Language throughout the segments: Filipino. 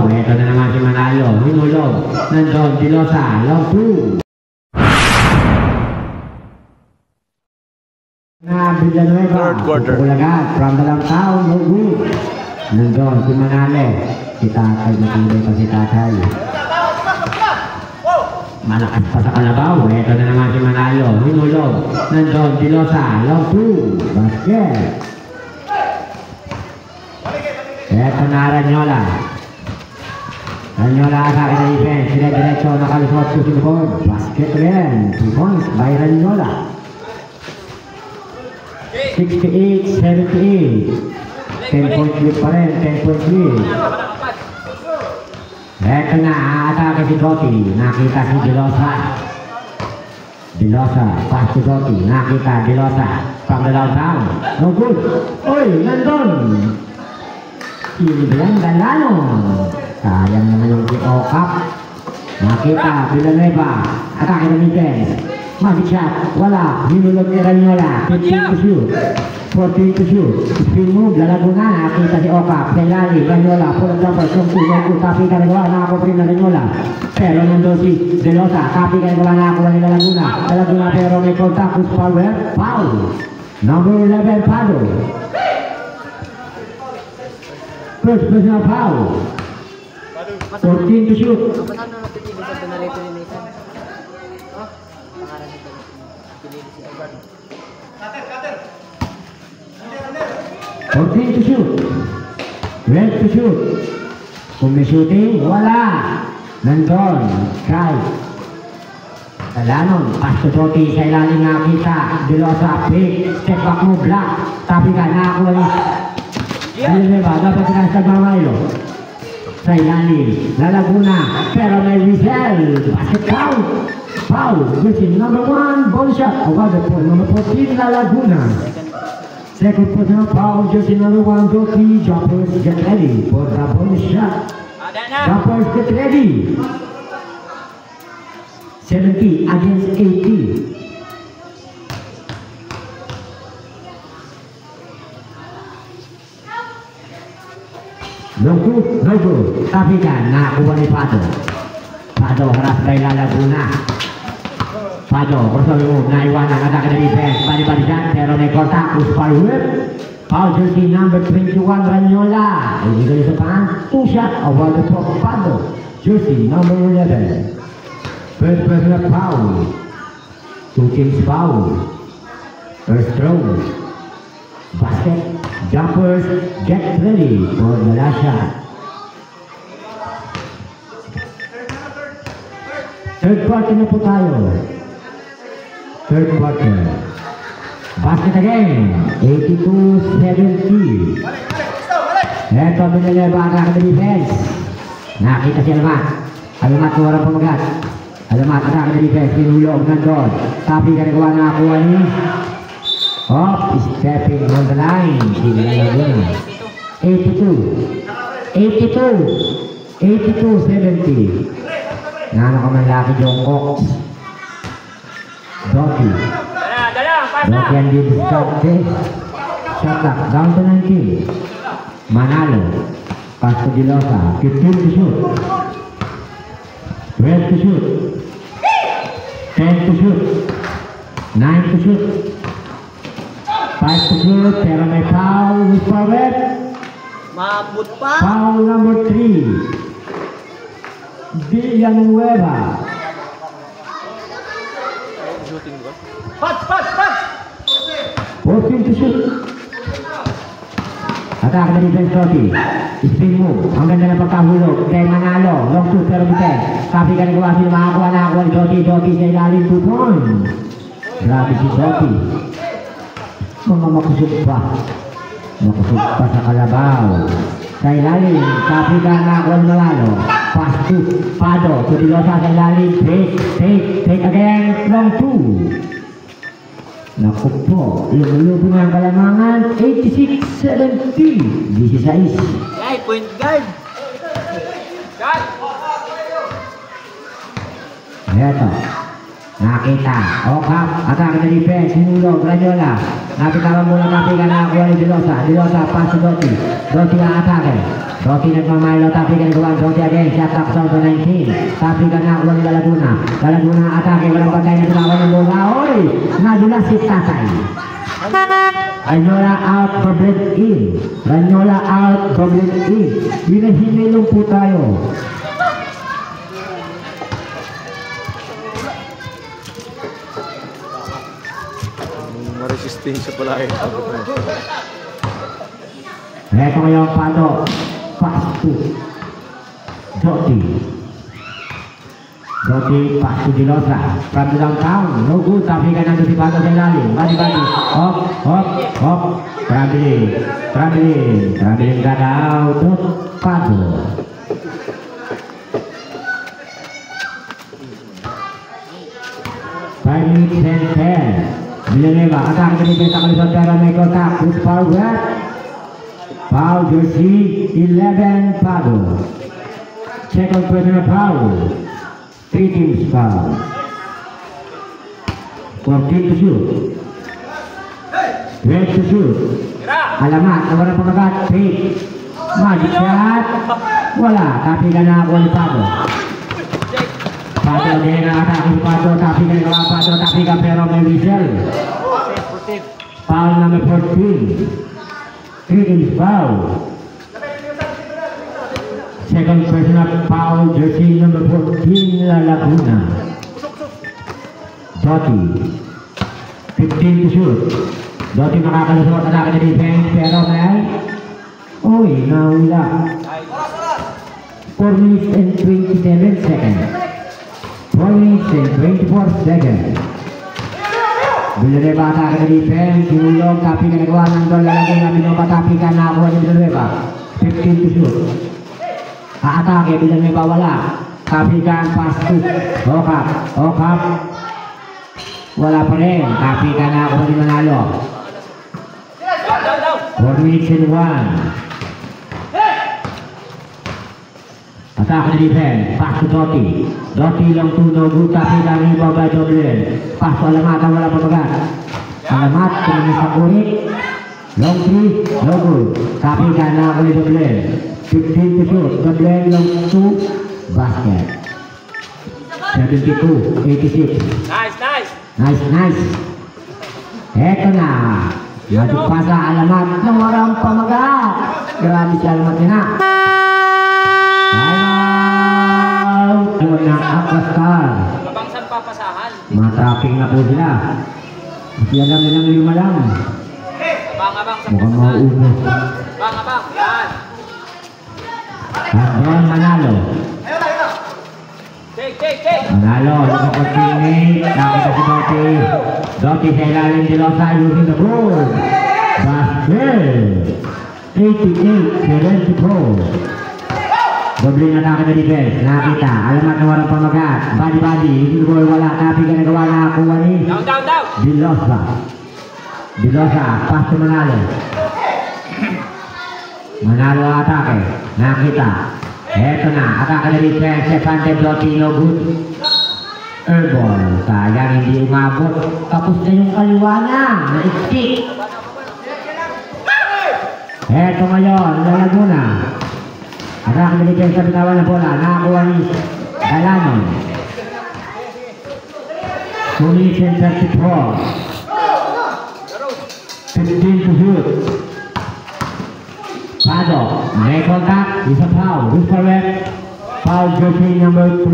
kalabaw. Ito na naman si Manalo. Hinulog. Nandun, Dilosa. Long 2. Na Villanueva. Third quarter. Pupulagan. From the downtown. No good. Nandun, si Manalo. Si Tatay. Matibay pa si Tatay. Malakas pa sa kalabaw. Ito na naman si Manalo. Hinulog. Nandun, Dilosa. Long 2. Basket. Ito na Ranyola. Ranyola sa akin na defense. Sila diretso nakalusot sa sinipod. Basket rin. 2 points by Ranyola. 68-78. 10 point lead pa rin. 10 point lead. Ito na, aatake si Gotti. Nakita si Dilosa. Dilosa, pass to Gotti. Nakita Dilosa. From the downtown. No good. Uy, nandun. Sinibilang Galano. Sayang naman yung Okap. Nakita, Villanueva. Atake ng defense. Magic shot. Wala. Hinulog ni Ranyola. 15 to shoot. 14 to shoot. Spin move. Lalago na. Nakita si Okap. Kailali. Ranyola. Pull up jumper. From 2. Tapi ka nagawa. Nakakuha rin na Ranyola. Pero nandun si Dilosa. Tapi ka nagawa. Nakakuha ni Laguna. Laguna pero may contact with Power. Foul. Number 11, Pado. First personal foul. 14 to shoot. 14 to shoot. 12 to shoot. Kung may shooting, wala. Nandun. Kay Talanon. Pass to Gotti. Sa ilalim nakita. Dilosa. Pick. Step back mo. Block. Tapi ka. Nakakuha ni Villanueva. Dapat na sa Mamailo. Sa ilalim. Lalaguna. Pero may whistle. Basket foul. Foul. Gusin. Number 1. Ball shot. Over the point. Number 14. Lalaguna. Second personal foul. Gusin. Number 1. Gotti. Jumpers get ready for the ball shot. Jumpers get ready. 70 against 80. No good, no good. Tapi kan, nakakuha ni Pado. Pado, harap kay Lalaguna. Pado, kursawi mo, naiwanan, atake na defense. Bali-balikan, pero may kontak. Uspar whip. Foul jersey number 21, Ranyola. Ibigay sa pan, 2 shot over the top. Pado, jersey number 11. First personal foul. 2 teams foul. First throw. Basket. Jumpers get ready for the last shot. Third quarter na po tayo. Third quarter. Basket again. 82-70. Eto Villanueva ang defense. Nakita si Alamat. Alamat ko walang pamagat. Alamat ang defense. Pinulog nandun. Tapi kanagawa nakakuha ni Hop stepping on the line. 82-70. Nano ka man laki Jongkok. Doki. Doki ang di-discount. Shot clock. Down to 19. Manalo. Pass to Dilosa. 15 to shoot. 12 to shoot. 10 to shoot. 9 to shoot. 5 to shoot, pero may foul with Power. Maabot pa. Foul number 3. Villanueva. Pat! 14 to shoot. Atake na defense Gotti. Spin move. Ang ganda ng pagkahulog. Kay Manalo. Long shoot pero bitin. Tapi ka nagawa sila makakuha na ako. Gotti sa ilalim 2 points. Grabe si Gotti. Mga makusog pa. Makusog pa sa kalabaw. Sa ilalim. Tapi ka nakakuha na Manalo. Pass to Pado. To Dilosa sa ilalim. Take again. Long 2. Naku po, lumulubong ang kalamangan, 86-70, 16. Ay, point guard. Eto, Nakita. Okap. Atake na defense. Sinulog. Ranyola. Napitawan mula tapikan na kuha ni Dilosa. Dilosa. Pass to Doty. Doty ang atake. Doty nagmamilo. Tapikan na kuha. Doty again. Shot clock down to 19. Tapikan na kuha ni Laguna. Laguna atake. Walang pagkain na tinawan ng bola. Oy! Nadula si Tatay. Ranyola out. Problem in. Ranyola out. Problem in. Binahinilong po tayo. Resistensya pala eh. Ito ngayong Pado. Pass to Doty. Doty pass to Dilosa. From the downtown. No good. Tapikan natin si Pado sa ilalim. Badi-badi. Hop, hop, hop. Traveling gadaw to Pado. Five minutes and 10. Villanueva, atake dari bentang Alisson Terra, may kontak, good foul red. Foul jersey 11 Pado. Second personal foul. 3 teams foul. 14 to shoot. 12 to shoot. Alamat, nawalan pamagat, fake. Magic shot. Wala, tapi ka na ako ni Pado. Pado din ang atake ni Pado, tapi ka na Pado, tapi ka pero may whistle. Foul number 14. 3 teams foul. Second personal foul, jersey number 14, La Laguna. Doty. 15 to shoot. Doty makakalusot atake na defense, pero may uy, nawala. 4 minutes and 27 seconds. 4 minutes and 24 seconds. Villanueva atake na defense, sinulog, tapi ka nagawa ng doon, lalagay na Villanueva, tapi ka nakakuha ni Villanueva. 15 to shoot. Atake, Villanueva wala. Tapi ka pass to Okap. Wala pa rin, tapi ka nakakuha ni Manalo. 4 minutes and 1. Atake na defense, pass to Doty. Doty lang tunog, tapi kami babay Doblen. Pass to Alamat, wala pamagat. Alamat, tumingin sa kurik. Long 3, no good. Tapi ka na ulit Doblen. 15 to shoot, Doblen long 2, basket. 72, 86. Nice. Eto na. Masuk pa sa Alamat ng walang pamagat. Grabe si Alamat na. Ng Aquastar. Mabangsan papasahan. Matracking na po sila. Kasi alam nilang 5 lang. Abang sa Mukhang mauubos. Abang. Yan. At doon Manalo. Take. Manalo, nakapag-teammate. Nakita si Doty. Doty sa ilalim ni Dilosa using the ball. Basket. 88-74. Doble na atake na defense. Nakita. Alamat na walang pamagat. Badi. Hindi ko wala. Tapi ka nagawa na kuha ni Down. Dilosa. Pass to Manalo. Manalo ang atake. Nakita. Eto na. Atake na defense. Stefante Doty. No good. Airball. Sayang hindi umabot. Tapos na yung kaliwa na. Naiktik. Eto ngayon. Laguna. Atake na defense sa bitawan na bola. Nakakuha ni Galanon. 2 minutes and 34. 15 to shoot. Pado. May contact. Is a foul. Who's correct? Foul jersey number 3.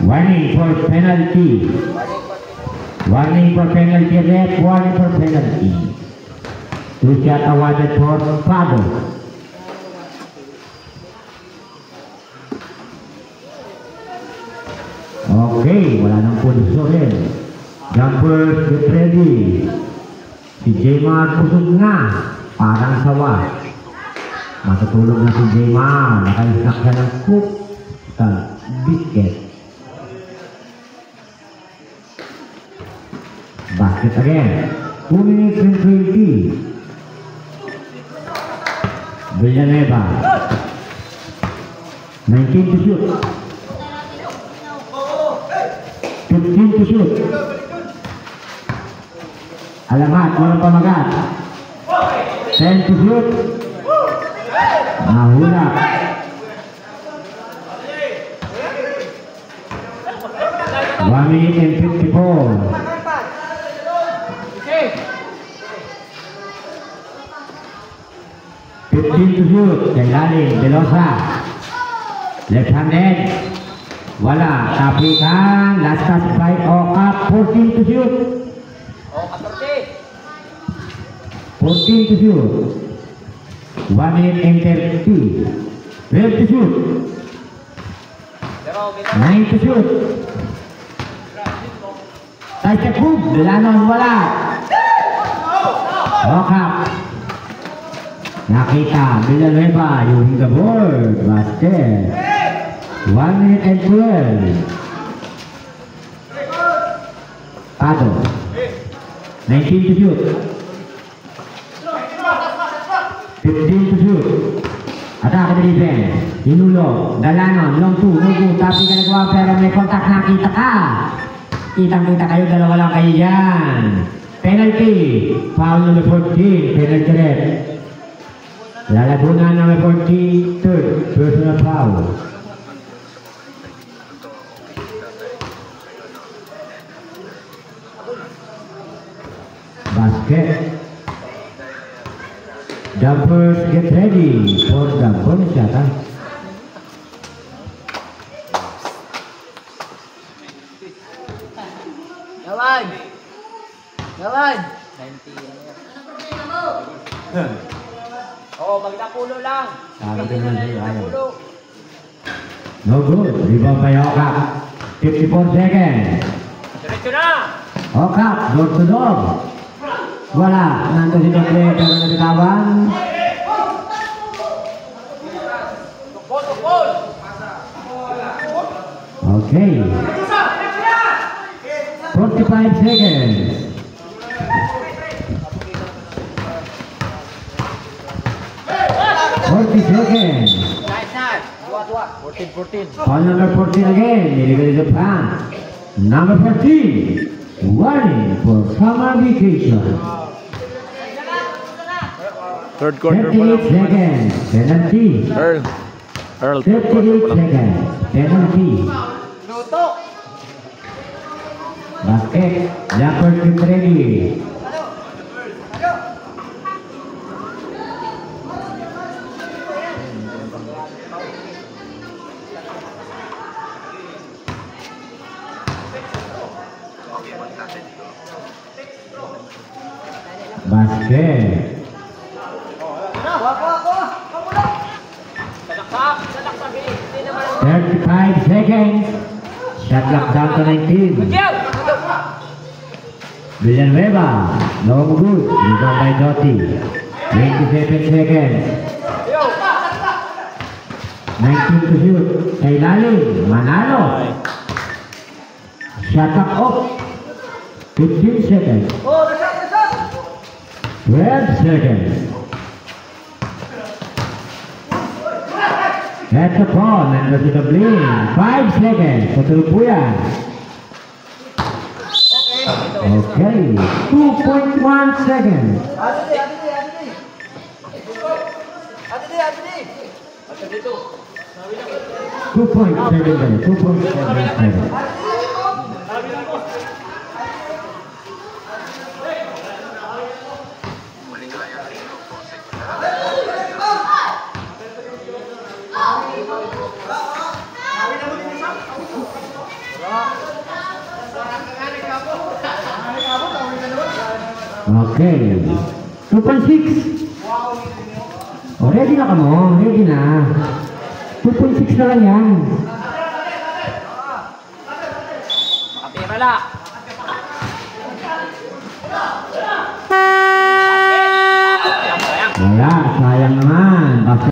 Warning for penalty. Warning for penalty. Ref. Warning for penalty. 2 shot awarded for Pado. Okay, wala nang pulso rin. Jumpers, get ready. Si Jaymar pusog na. Parang sawa. Matutulog na si Jaymar. Nakaisak siya ng cook sa biscuit. Basket again. 2 minutes and 20. Villanueva. 19 to shoot. 15 to shoot. Alamat, walang pamagat. 10 to shoot. Mahulak. One minute and 54. Okay. 15 to shoot. Kay Laling, Delosa. Left-handed. Wala. Tapikan. Last touch by Okap. 14 to shoot. Oh, 14. 14 to shoot. 1 minute and 30. 12 to shoot. Pero, 9 to shoot. Tayo sa Kub. Delanon. Wala. Okap. Nakita. Villanueva using the board. Basket. 1 minute and 12. Pato. 19 to shoot. 15 to shoot. Atake the defense. Inulo. Dalanon. Long 2. No good. Tapi ka nagawa pero may contact na. Kita ka. Kitang-kita kayo. Dalawa lang kayo dyan. Penalty. Foul number 14. Penalty red. Lalagunan number 14. Third. Personal foul. Basket. Jumpers get ready for the bonus shot. Gawan! Gawan! 90. Oo, magdapulo lang. Sabi ko naman sa'yo, ayaw. Pulo. No good. Rebound by Okap. 54 seconds. Diretso na! Okap, door to door. Wala. Nandun si Doble pero nabitawan. Tukol, tukol! Okay. 45 seconds. 40 seconds. Nice, nice. Dua. 14. Call number 14 again. Nilagay sa front. Number 14. Warning for summer vacation. Third quarter pa 38 lang. seconds. Penalty. Earl, third 38 quarter pa lang. seconds. Penalty. Luto! Basket. Jumper get ready. Basket. Salaksak, hindi naman. 35 seconds. Shot clock down to 19. Yo! Villanueva. No good. Rebound by Doty. 27 seconds. Yo! 19 to shoot. Kay Laling. Manalo. Shot clock off. 15 seconds. 12 seconds. That's the ball. Nandun si Doblin. 5 seconds. Patulupuyan. Okay. 2.1 seconds. Ate dito. 2.7 seconds. 2.7 seconds. Okay. 2.6. Oh, ready na ka mo. Ready na. 2.6 na lang yan. Makapira la. Wala. Sayang naman.